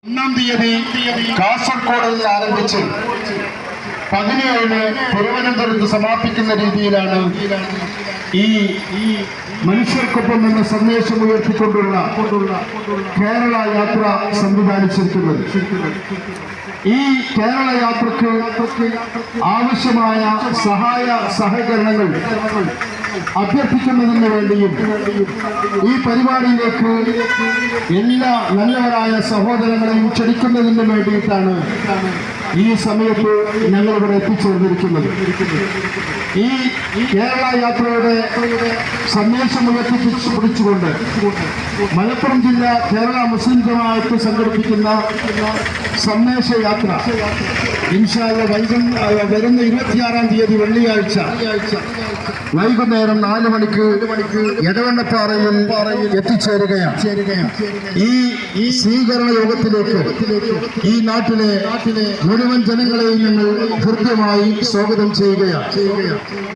ഒന്നാം തീയതി കാസർഗോഡ് നിന്ന് ആരംഭിച്ച് 17 തിരുവനന്തപുരത്ത് സമാപിക്കുന്ന രീതിയിലാണ് ഈ മനുഷ്യർക്കൊപ്പം എന്ന സന്ദേശം ഉയർത്തിക്കൊണ്ടുള്ള കേരള യാത്ര സംവിധാനിച്ചിരിക്കുന്നത്. ഈ കേരള യാത്രക്ക് ആവശ്യമായ സഹായ സഹകരണങ്ങൾ അഭ്യർത്ഥിക്കുന്നതിന് വേണ്ടിയും ഈ പരിപാടിയിലേക്ക് എല്ലാ നല്ലവരായ സഹോദരങ്ങളെയും ക്ഷണിക്കുന്നതിന് വേണ്ടിയിട്ടാണ് ഈ സമയത്ത് ഞങ്ങളിവിടെ എത്തിച്ചേർന്നിരിക്കുന്നത്. ഈ കേരള യാത്രയുടെ സന്ദേശം ഉയർത്തിപ്പിടിച്ചുകൊണ്ട് മലപ്പുറം ജില്ല കേരള മുസ്ലിം ജമാഅത്ത് സംഘടിപ്പിക്കുന്ന സന്ദേശ യാത്ര ഇൻഷാ അല്ലാഹ് വരുന്ന 26-ാം തീയതി വെള്ളിയാഴ്ച വൈകുന്നേരം 4 മണിക്ക് എടവണ്ണപ്പാറയിൽ എത്തിച്ചേരുകയാണ്. ഈ സ്വീകരണ യോഗത്തിലേക്ക് ഈ നാട്ടിലെ മുഴുവൻ ജനങ്ങളെയും ഞങ്ങൾ ഹൃദ്യമായി സ്വാഗതം ചെയ്യുകയാണ്.